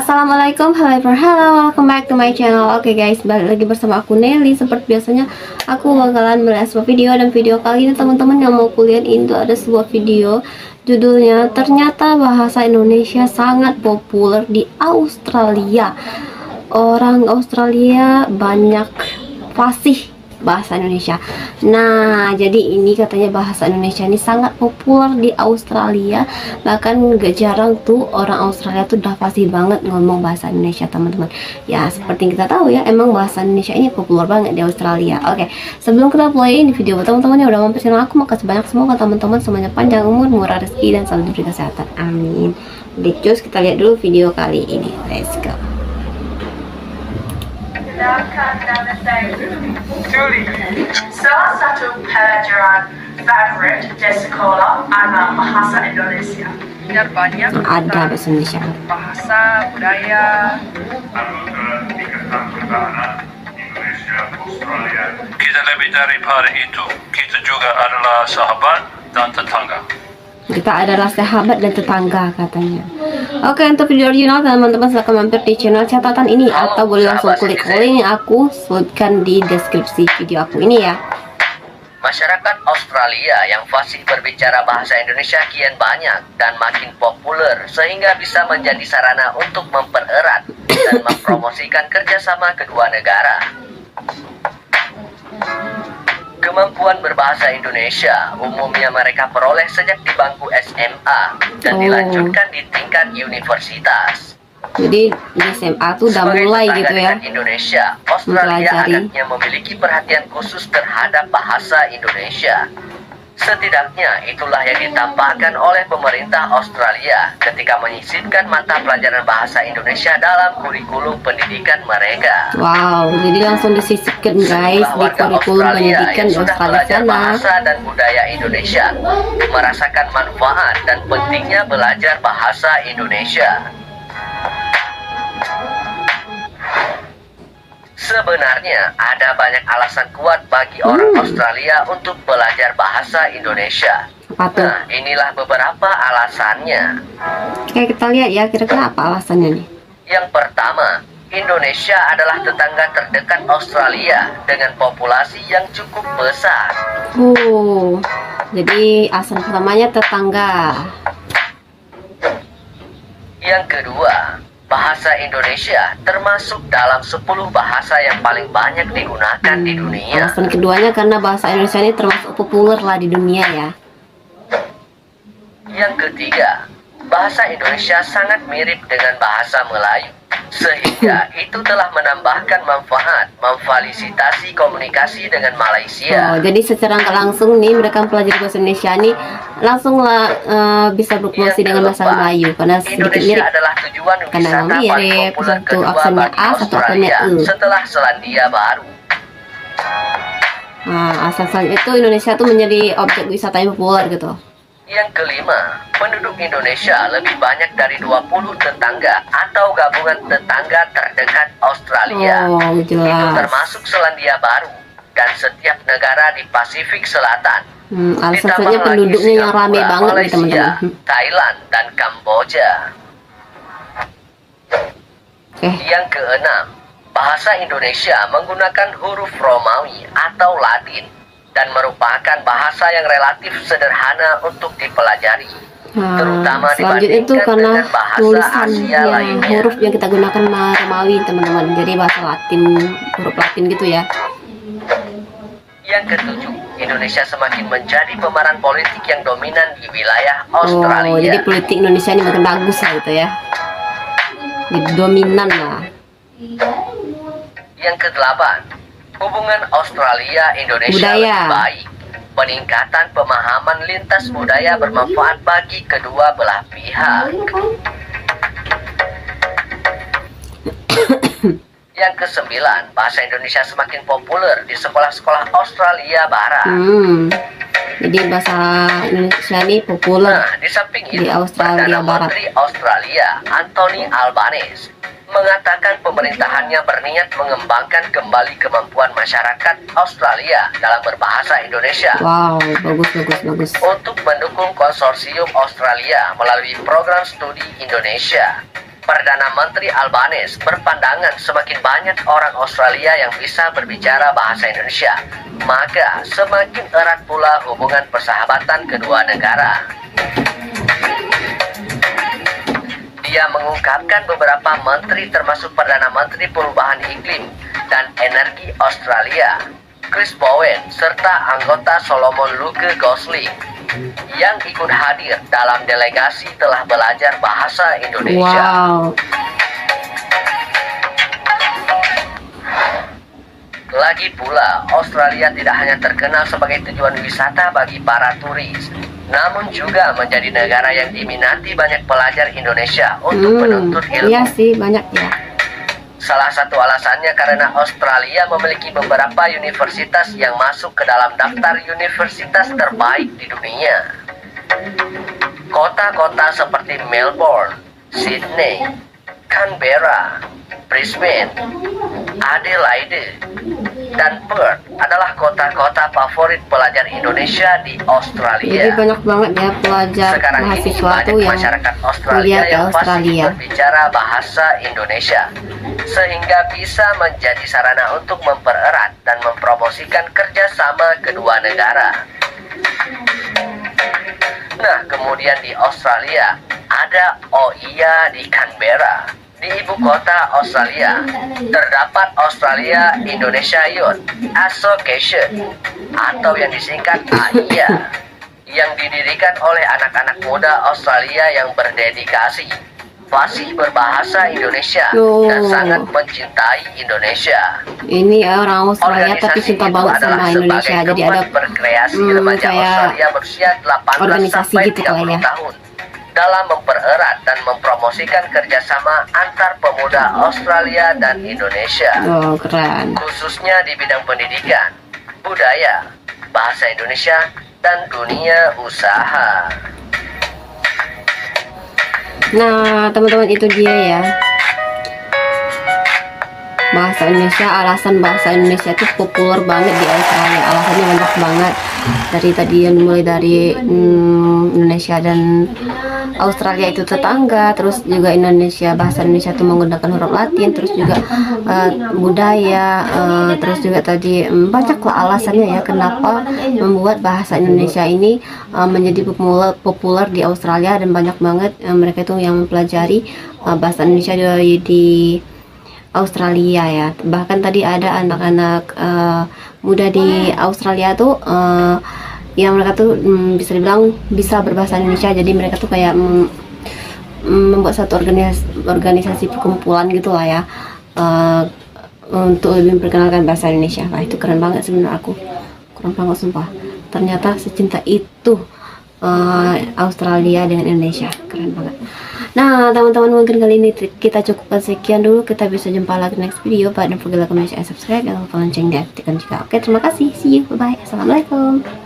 Assalamualaikum, hello, welcome back to my channel. Oke guys, balik lagi bersama aku Nelly. Seperti biasanya, aku bakalan melihat sebuah video. Dan video kali ini teman-teman yang mau kuliah itu ada sebuah video. Judulnya, ternyata bahasa Indonesia sangat populer di Australia. Orang Australia banyak fasih bahasa Indonesia. Nah, jadi ini katanya bahasa Indonesia ini sangat populer di Australia. Bahkan gak jarang tuh orang Australia tuh udah fasih banget ngomong bahasa Indonesia, teman-teman. Ya, seperti yang kita tahu ya, emang bahasa Indonesia ini populer banget di Australia. Oke, sebelum kita play ini video buat teman-teman yang udah mampir channel aku, makasih banyak. Semoga teman-teman semuanya panjang umur, murah rezeki, dan selalu diberi kesehatan. Amin. Oke, cus, kita lihat dulu video kali ini. Let's go. Julie, salah satu pelajaran favorit di sekolah adalah bahasa Indonesia. Belajar banyak Ada bahasa Indonesia. bahasa, budaya. Anggota Ikatan Pertahanan Indonesia Australia. Kita lebih daripada itu, kita juga adalah sahabat dan tetangga. Kita adalah sahabat dan tetangga katanya. Oke, untuk video original teman-teman silahkan mampir di channel catatan ini, atau boleh langsung klik link yang aku sebutkan di deskripsi video aku ini ya. Masyarakat Australia yang fasih berbicara bahasa Indonesia kian banyak dan makin populer sehingga bisa menjadi sarana untuk mempererat dan mempromosikan kerjasama kedua negara. Kemampuan berbahasa Indonesia umumnya mereka peroleh sejak di bangku SMA dan dilanjutkan di tingkat universitas. Jadi di SMA tuh udah Sebagai mulai tetangga gitu ya. dengan Indonesia, Australia mempelajari. agaknya memiliki perhatian khusus terhadap bahasa Indonesia. Setidaknya itulah yang ditampakkan oleh pemerintah Australia ketika menyisipkan mata pelajaran bahasa Indonesia dalam kurikulum pendidikan mereka. Wow, jadi langsung disisipkan guys di kurikulum pendidikan di sudah Australia belajar sana. bahasa dan budaya Indonesia merasakan manfaat dan pentingnya belajar bahasa Indonesia. Sebenarnya ada banyak alasan kuat bagi orang Australia untuk belajar bahasa Indonesia. Apa tuh? Nah, inilah beberapa alasannya. Oke, kita lihat ya kira-kira apa alasannya nih. Yang pertama, Indonesia adalah tetangga terdekat Australia dengan populasi yang cukup besar. Jadi alasan pertamanya tetangga. Yang kedua, bahasa Indonesia termasuk dalam 10 bahasa yang paling banyak digunakan di dunia. Alasan keduanya karena bahasa Indonesia ini termasuk populer lah di dunia ya. Yang ketiga, bahasa Indonesia sangat mirip dengan bahasa Melayu, sehingga itu telah menambahkan manfaat memfasilitasi komunikasi dengan Malaysia. Jadi secara nggak langsung nih mereka mempelajari bahasa Indonesia nih langsung lah bisa berkomunikasi dengan bahasa Melayu karena sedikit Indonesia mirip. adalah tujuan Karena wisata mirip, paling populer satu kedua aksennya bagi A, satu aksennya Australia E. setelah Selandia Baru. Nah, asal itu Indonesia tuh menjadi objek wisata yang populer gitu. Yang kelima, penduduk Indonesia lebih banyak dari 20 tetangga atau gabungan tetangga terdekat Australia. Oh, Itu jelas. termasuk Selandia Baru dan setiap negara di Pasifik Selatan. Alasan Ditambah saja lagi penduduknya yang Singapura, rame banget nih Malaysia, teman-teman. Thailand, dan Kamboja. Oke. Yang keenam, bahasa Indonesia menggunakan huruf Romawi atau Latin dan merupakan bahasa yang relatif sederhana untuk dipelajari, terutama Selanjutnya itu dibandingkan karena dengan bahasa tulisan Asia yang lainnya. huruf yang kita gunakan Romawi teman-teman. Jadi bahasa Latin, huruf Latin gitu ya. Yang ketujuh, Indonesia semakin menjadi pemeran politik yang dominan di wilayah Australia. Oh, jadi politik Indonesia ini makin bagus lah gitu ya. Jadi dominan lah. Yang kedelapan, hubungan Australia-Indonesia Budaya. lebih baik. Peningkatan pemahaman lintas budaya bermanfaat bagi kedua belah pihak. Yang kesembilan, bahasa Indonesia semakin populer di sekolah-sekolah Australia Barat. Jadi bahasa Indonesia ini populer. Nah, di samping itu, di Australia Perdana Barat. Menteri Australia, Anthony Albanese, mengatakan pemerintahannya berniat mengembangkan kembali kemampuan masyarakat Australia dalam berbahasa Indonesia. Wow, bagus. Untuk mendukung konsorsium Australia melalui program studi Indonesia. Perdana Menteri Albanese berpandangan semakin banyak orang Australia yang bisa berbicara bahasa Indonesia, maka semakin erat pula hubungan persahabatan kedua negara. Dia mengungkapkan beberapa menteri termasuk Perdana Menteri Perubahan Iklim dan Energi Australia, Chris Bowen, serta anggota Solomon Luke Gosling yang ikut hadir dalam delegasi telah belajar bahasa Indonesia. Wow. Lagi pula, Australia tidak hanya terkenal sebagai tujuan wisata bagi para turis, namun juga menjadi negara yang diminati banyak pelajar Indonesia untuk menuntut ilmu. Iya sih, banyak ya. Salah satu alasannya karena Australia memiliki beberapa universitas yang masuk ke dalam daftar universitas terbaik di dunia. Kota-kota seperti Melbourne, Sydney, Canberra, Brisbane, Adelaide, dan Perth adalah kota-kota favorit pelajar Indonesia di Australia. Jadi banyak banget ya pelajar Sekarang ini mahasiswa banyak tuh yang masyarakat Australia kuliah ke yang fasih Australia. berbicara bahasa Indonesia, sehingga bisa menjadi sarana untuk mempererat dan mempromosikan kerjasama kedua negara. Nah, kemudian di Australia ada OIA di Canberra. Di ibu kota Australia terdapat Australia Indonesia Youth Association atau yang disingkat AIA, yang didirikan oleh anak-anak muda Australia yang berdedikasi, fasih berbahasa Indonesia, dan sangat mencintai Indonesia. Ini orang Australia tapi cinta banget sama Indonesia. Jadi ada berkreasi remaja kayak Australia berusia 18 organisasi sampai gitu kali 30 ya. tahun dalam mempererat dan mempromosikan kerjasama antar pemuda Australia dan Indonesia, Oh, keren. khususnya di bidang pendidikan, budaya, bahasa Indonesia, dan dunia usaha. Nah, teman-teman, itu dia ya. Bahasa Indonesia, alasan bahasa Indonesia itu populer banget di Australia. Alasannya banyak banget. Dari tadi yang mulai dari Indonesia dan Australia itu tetangga, terus juga Indonesia, bahasa Indonesia itu menggunakan huruf Latin, terus juga budaya, terus juga tadi banyak lah alasannya ya kenapa membuat bahasa Indonesia ini menjadi populer di Australia, dan banyak banget mereka itu yang mempelajari bahasa Indonesia di Australia ya. Bahkan tadi ada anak-anak muda di Australia tuh yang mereka tuh bisa dibilang bisa berbahasa Indonesia. Jadi mereka tuh kayak membuat satu organisasi perkumpulan gitu lah ya, untuk lebih memperkenalkan bahasa Indonesia. Wah, itu keren banget sebenarnya, aku keren banget sumpah. Ternyata secinta itu Australia dengan Indonesia, keren banget. Nah, teman-teman, mungkin kali ini kita cukupkan sekian dulu. Kita bisa jumpa lagi next video. Don't forget to like, comment, share, subscribe, dan lupa lonceng diaktifkan juga. Oke, terima kasih. See you. Bye bye. Assalamualaikum.